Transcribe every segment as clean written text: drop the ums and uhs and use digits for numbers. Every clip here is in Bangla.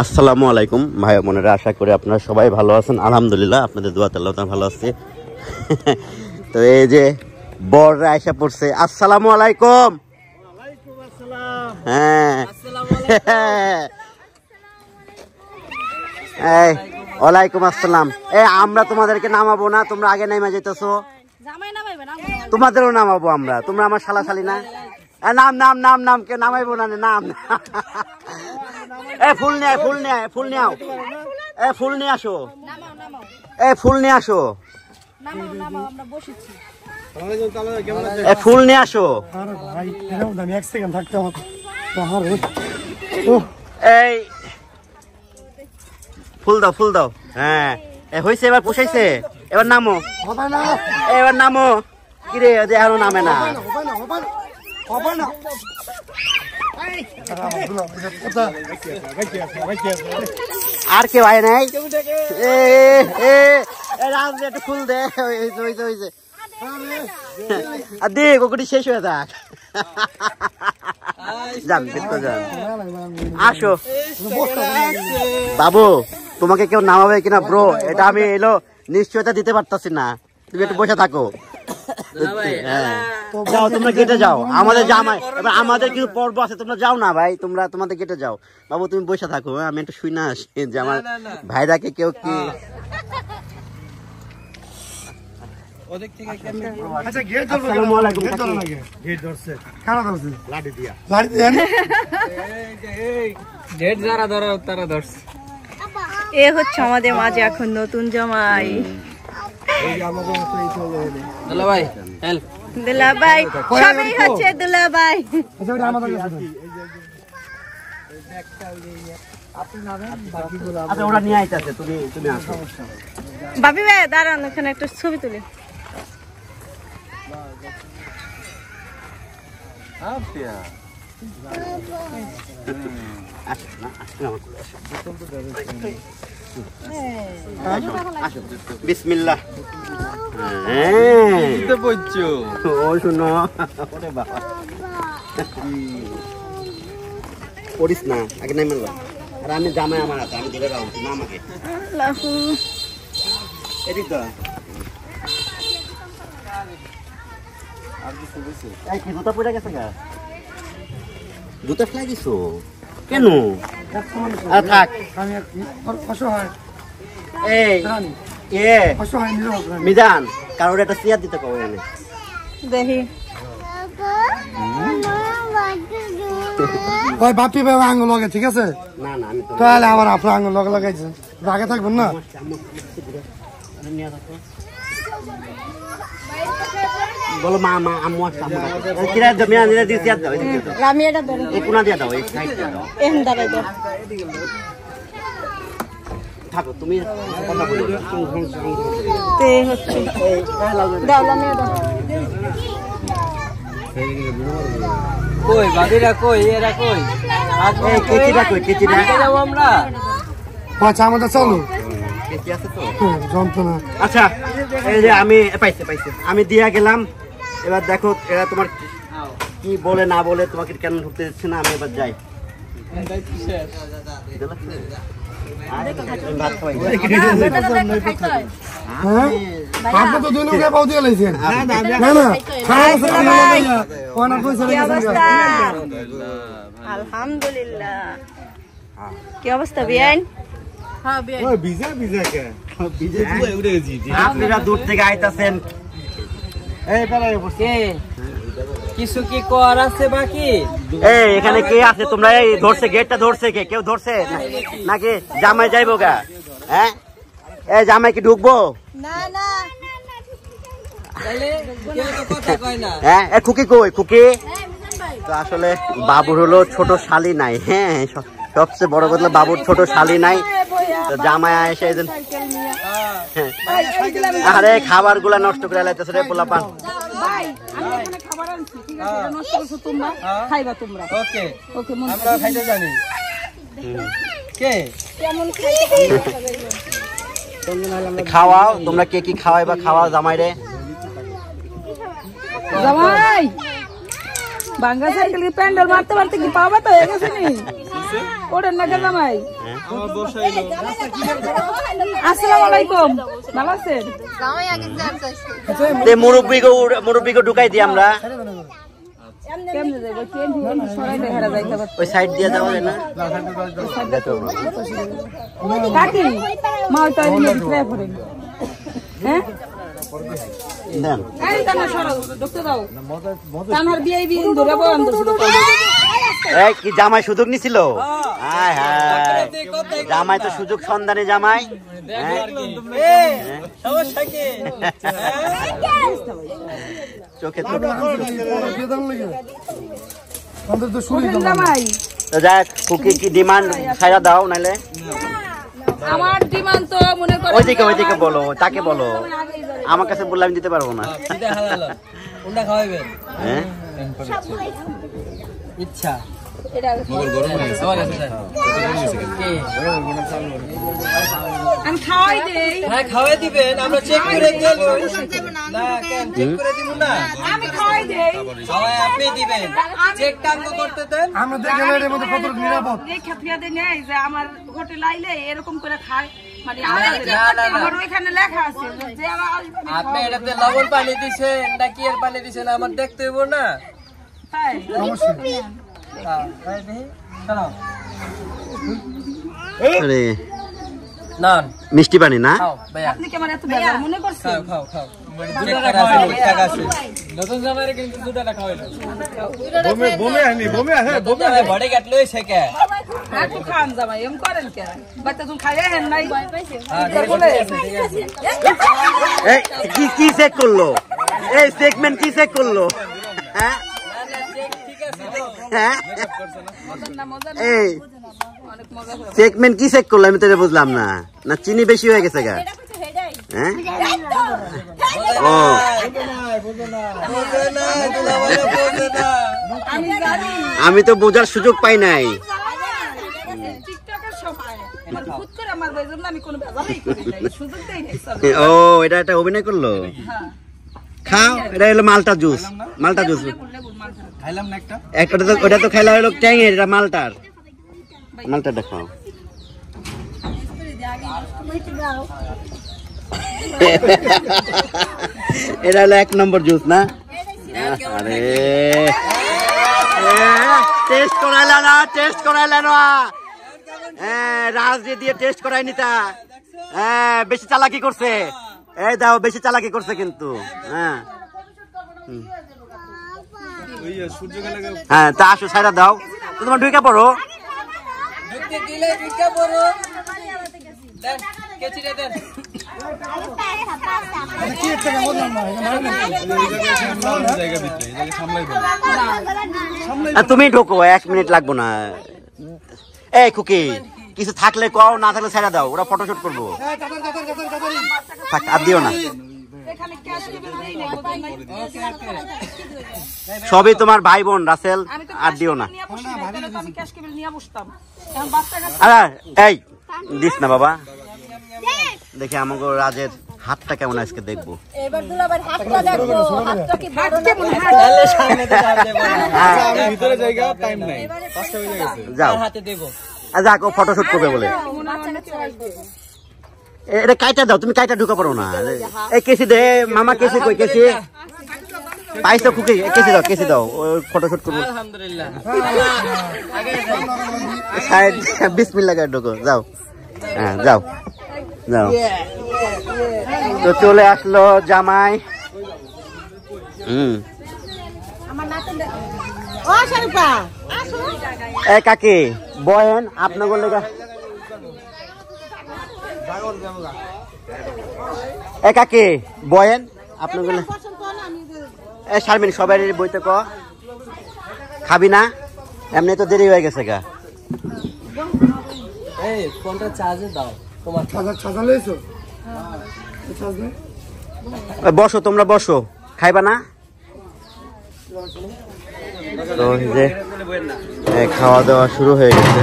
আসসালামু আলাইকুম ভাই বোনেরা, আশা করি আপনারা সবাই ভালো আছেন। আলহামদুলিল্লাহ, আপনাদের দোয়াতে আল্লাহ তাআলা ভালো আছে। তো এই যে বররা আয়সা পড়ছে। আসসালামু আলাইকুম। ওয়ালাইকুম আসসালাম। হ্যাঁ, আসসালামু আলাইকুম। এই ওয়ালাইকুম আসসালাম। এই আমরা তোমাদেরকে নামাবো না, তোমরা আগে নেমে যেতেছো। তোমাদেরও নামাবো আমরা, তোমরা আমার শালাশালি না। নাম নাম নাম নাম কে নামাইবো না, নাম। এ ফুল নিয়ে ফুল নিয়ে ফুল নিয়ে আও। এ ফুল নিয়ে আসো, এ ফুল নিয়ে আসো, এ ফুল নিয়ে আসো। এই ফুল দাও, ফুল দাও। হ্যাঁ হয়েছে, এবার পোষাইছে। এবার নামো, এবার নামো। কিরে আরো নামে না। আর কেউ আয় নাই। একটু ফুল দে, দে কুকুরটি শেষ হয়ে থাক। যান যান, আসো বাবু। তোমাকে কেউ নামাবে কিনা ব্রো, এটা আমি এলো নিশ্চয়তা দিতে পারতাছি না। তুমি একটু বসে থাকো। যাও তোমরা গেটে যাও, আমাদের জামাই এবার আমাদের কিছু পর্ব আছে। তোমরা যাও না ভাই, তোমরা তোমাদের গেটে যাও। বাবু তুমি বসে থাকো, আমি একটু শুই না আসি যে আমার ভাইরাকে কেউ কি। এ হচ্ছে আমাদের মাঝে এখন নতুন জামাই দুলাভাই। দুলাভাই সবই হচ্ছে দুলাভাই। আচ্ছা ওরা নিয়ে আইতাছে, তুমি তুমি আসো। বাপি ভাই দাঁড়ান, ওখানে একটা ছবি তুলি। বিসমিল্লাহ। ও শুনো, পড়িস না, আগে নাই মানবা। আর আমি জামাই আমার হাতে, আমি দিলে রাখবো না আমাকে। এদিক তো জুতা পড়ে গেছে গা, জুতা ফেলাই দিছো কেন? থাক। মিজান কারোর একটা চেয়ার দিতে কবে এনে দেখি। ওই বাপি ভাই আঙুল লগে, ঠিক আছে? না না, আমি তাহলে আবার আপনার আঙুল লগে লাগাইছে, আগে থাকবেন না। বলো মা মা আম্মু আসছে, কিরা জমিয়া নিলে দিয়ে চেয়ার দাও, আমি এটা ধরে এই কোনা দিয়ে দাও, এই সাইড দিয়ে দাও। এখন দাঁড়াই দাও। থাকো তুমি কথা বলো। তে হচ্ছে দাও, লামিয়ে দাও। কই বাবিরা, কই এরা, কই এই কেচিটা কই, কেচিটা যাবো আমরা। আচ্ছা আমাদের চলো, কেচি আছে তো যন্ত্রণা। আচ্ছা এই যে আমি পাইছে পাইছে, আমি দিয়া গেলাম। এবার দেখো এরা তোমার কি বলে না বলে, তোমাকে কেন ঢুকতে দিচ্ছে না। আমি এবার যাই। আপনি তো দুই লোকে পাও দিয়ে লাইছেন। আলহামদুলিল্লাহ। কি অবস্থা বিয়ান? আপনারা দূর থেকে আইতাছেন। কিছু কি কর আছে বাকি? এই এখানে কে আছে? তোমরা এই ধরছে, গেটটা ধরছে কে? কেউ ধরছে নাকি? জামাই যাইবো গা? হ্যাঁ এই জামাই কি ঢুকবো? না না, হ্যাঁ খুকি কই? খুকি তো আসলে বাবুর হলো ছোট শালি নাই। হ্যাঁ সবচেয়ে বড় কথা, বাবুর ছোট শালি নাই। তো জামাই এসে আরে খাবার গুলা নষ্ট করে লাইতেছে রে পোলাপান। খাওয়াও তোমরা, কে কি খাওয়াইবা খাওয়াও জামাই রে। জামাই বাঙ্গা সাইকেল কি প্যান্ডেল মারতে মারতে কি পাওয়া তো হয়ে গেছে নি? ওরেন না জামাই আসসালামু আলাইকুম ভালো আছেন মুরব্বীকে ঢুকাই দিই আমরা কেমনে যাইবো কেন সরাই দেখারা যাইতে পারছে ওই সাইড দিয়ে যাওয়া যায় না কাকি মা ওই তাই নিয়ে দিতে পড়ে হ্যাঁ দেন এই তানা সরাও ঢুকতে দাও তানার বিয়ে ধরে বয়ান ধরছিল এই কি জামাই সুযোগ নিছিল হায় হায় জামাই তো সুযোগ সন্ধানী জামাই চোখে জামাই যাক কুকি কি ডিমান্ড ছাইরা দাও নাইলে আমার ডিমান্ড তো মনে করে ওইদিকে বলো তাকে বলো আমার কাছে বললে আমি দিতে পারবো না কোনটা খাওয়াবেন হ্যাঁ ইচ্ছা এটা আমি খাওয়াই দেই হ্যাঁ খাওয়াই দিবেন আমরা চেক করে দেব না কেন চেক করে দিব না আমি খাওয়াই দেই খাওয়াই আপনি দিবেন চেক টাঙ্গ করতে দেন আমরা দেখে এর মধ্যে কত নিরাপদ এই ক্ষেত্রে নেই যে আমার হোটেল আইলে এরকম করে খায় মানে না। আমার ওইখানে লেখা আছে যে আপনি এটাতে লবণ পানি দিছেন না কি এর পানি দিছেন আমার দেখতে হইব না তাই হ্যাঁ তাই দেখি চলো আরে না মিষ্টি পানি না খাও ভাইয়া আপনি কি আমার এত বেজার মনে করছেন খাও খাও চেক করা আছে টাকা আছে নতুন জামাইরে কিন্তু দুটাটা খাওয়াইলো বমে আসে নতুন জামাই বডি কাট লইছে কে একটু খান জামাই এম করেন কে বাচ্চা তুমি খাইয়া হেন নাই হ্যাঁ ঠিক আছে এই কি চেক করলো এই সেগমেন্ট কি চেক করলো হ্যাঁ হ্যাঁ এই অনেক মজা করে সেগমেন্ট কি চেক করলো আমি তো এটা বুঝলাম না না চিনি বেশি হয়ে গেছে গা হ্যাঁ ও আমি জানি আমি তো বোঝার সুযোগ পাই নাই টিকটকের সময় মানে খুদ করে আমার বেজন্য আমি কোনো বেজালই করি নাই সুযোগ দেই নাই সব ও এটা একটা অভিনয় করলো হ্যাঁ খাও এটা হলো মালটা জুস লেবুর মাল খাইলাম না একটা একটা তো ওটা তো খাইলা হলো ট্যাঙের এটা মালটাটা খাও এটা হলো 1 নম্বর জুস না আরে টেস্ট করাইলা না হ্যাঁ রাজনীতি দিয়ে টেস্ট করাই নিতা হ্যাঁ বেশি চালাকি করছে এই দাও বেশি চালাকি করছে কিন্তু হ্যাঁ হ্যাঁ তা আসো সাইরা দাও তোমার ঢুকে পড়ো ঢুকতে দিলে ঢুকে পড়ো দেন কেচিরে দেন কি একটা বললাম না তুমি ঢোকো 1 মিনিট লাগবো না এই খুকি কিছু থাকলে কও না থাকলে ছেড়ে দাও ওরা ফটোশুট করবো থাক আর দিও না এখানে ক্যাশ টেবিল দেই নাই বোঝেন নাই সবই তোমার ভাই বোন রাসেল আর দিও না নিয়ে বসি নাই তাহলে তো আমি ক্যাশ টেবিল নিয়ে বসতাম এখন বাচ্চা কাছে আরে এই দিস না বাবা দেখি আমাকে রাজের হাতটা কেমন আজকে দেখবো এবার দুলাবার হাতটা দেখো হাতটা কি বড় না তাহলে সামনে তো যাবে না ভিতরে জায়গা টাইম নাই 5টা হয়ে গেছে যাও হাতে দেব যাক ও ফটোশুট করবে বলে এটা কাইটা দাও তুমি কাইটা ঢুকে পড়ো না এই কেসি দে মামা কেসি কই কেসি পাইছো খুকি কেসি দাও ও ফটোশুট করবো আলহামদুলিল্লাহ আগে সাইড বিসমিল্লাহ করে ঢুকো যাও হ্যাঁ যাও তো চলে আসলো জামাই আমার নাতন দেখো ও শরীফা আসো এ কাকি বয়েন আপনার লেগা এ কাকি বয়েন আপনার পছন্দ করো না আমি এ শারমিন সবাই বইতে ক খাবি না এমনি তো দেরি হয়ে গেছে গা এই ফোনটা চার্জে দাও তোমার ছাতা লইছো বসো তোমরা বসো খাইবা না তো যে খাওয়া দাওয়া শুরু হয়ে গেছে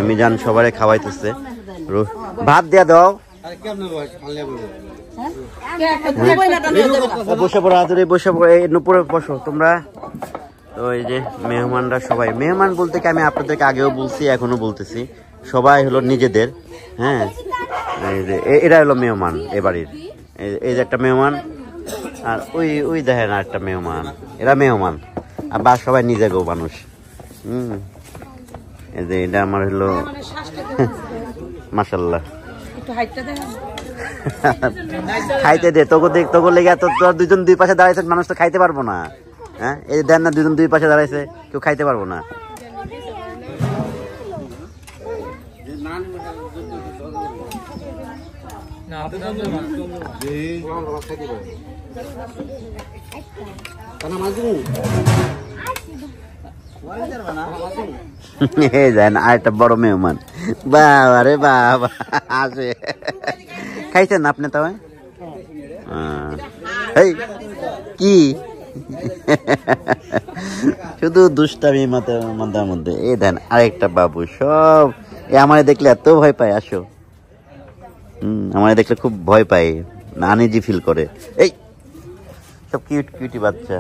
মিজান সবারে খাওয়াইতেছে ভাত দিয়া দাও বসে পড়ো আদরে বসে পড়ো নুপুরে বসো তোমরা তো এই যে মেহমানরা সবাই, মেহমান বলতে কি আমি আপনাদেরকে আগেও বলছি এখনো বলতেছি, সবাই হলো নিজেদের। হ্যাঁ, এই যে এরা হলো মেহমান এ বাড়ির। এই যে একটা মেহমান, আর ওই ওই দেখেন আর একটা মেহমান, এরা মেহমান। আর বা সবাই নিজে গো মানুষ। এই যে এটা আমার হলো মাশাল্লাহ। খাইতে দে, তোকে লেগে তোর দুজন দুই পাশে দাঁড়াইছে, মানুষ তো খাইতে পারবো না। হ্যাঁ, এই দেন না, দুজন দুই পাশে দাঁড়াইছে, কেউ খাইতে পারবো না। আরেকটা বড় মেহমান, বাবা রে বাবা আসে। খাইছেন না আপনি? তবে কি শুধু দুষ্টামি মাথার মধ্যে। এই দেন আরেকটা বাবু, সব আমারে দেখলে এত ভয় পায়। আসো, আমারে দেখলে খুব ভয় পায়, আনইজি ফিল করে। এই সব কিউট কিউটি বাচ্চা।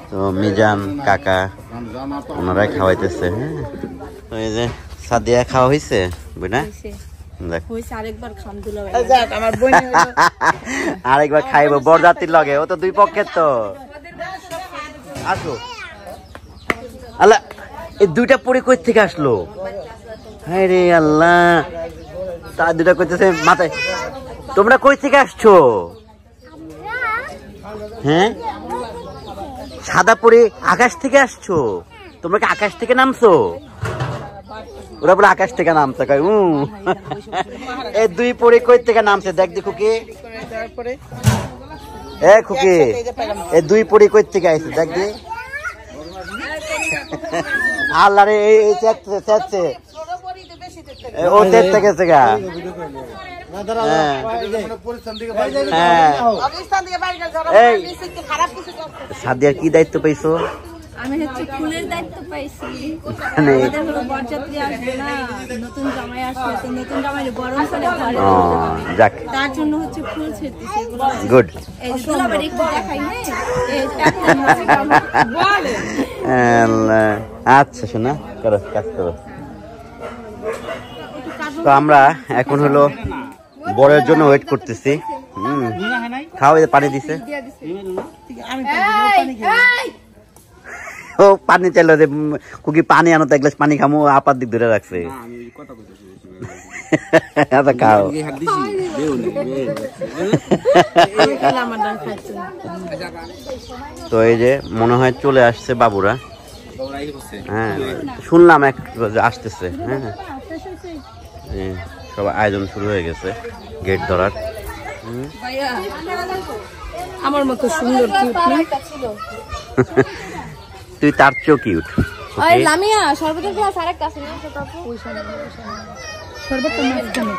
তো মিজান কাকা ওনারাই খাওয়াইতেছে। হ্যাঁ, তো এই যে সাদিয়া খাওয়া হয়েছে বুঝনা, আরেকবার খাইবো বরযাত্রীর লগে, ও তো দুই পক্ষের। তো আসো। আল্লাহ, এই দুইটা পরে কই থেকে আসলো? হ্যাঁ রে আল্লাহ, তার দুটা করতেছে মাথায়। তোমরা কই থেকে আসছো? হ্যাঁ, সাদা পরে আকাশ থেকে আসছো? তোমরা কি আকাশ থেকে নামছো? ওরা বলে আকাশ থেকে নামছে। এই দুই পরে কই থেকে নামছে? দেখ দি খুকি, এ খুকি, এই দুই পরে কই থেকে আইছে? দেখ দি। আল্লাহ রে, এই চেচ্ছে ও চেতে গেছে গা। সাদিয়ার কি দায়িত্ব পাইছো? আমি হচ্ছে ফুলের দায়িত্ব পাইছি। বরযাত্রী আসবে না, নতুন জামাই আসবে, তো নতুন জামাই গরম করে ঘরে যাক, তার জন্য হচ্ছে ফুল ছিটতেছি। গুড। এই দুলাভাই একটু দেখাই নে। আচ্ছা শোনা, করো কাজ করো। তো আমরা এখন হলো বরের জন্য ওয়েট করতেছি। খাওয়া পানি দিছে, ও পানি চাইলো যে কুকি পানি আনো, তো এক গ্লাস পানি খামো, আপার দিক ধরে রাখছে। আচ্ছা খাও। তো এই যে মনে হয় চলে আসছে বাবুরা। হ্যাঁ, শুনলাম এক আসতেছে। হ্যাঁ, সব আয়োজন শুরু হয়ে গেছে গেট ধরার। আমার মতো সুন্দর তুই তার চেয়েও কিউট। ওই লামিয়া সর্বতের গ্লাস আরেকটা আছে না? ছোট আপু সর্বত মাঝখানে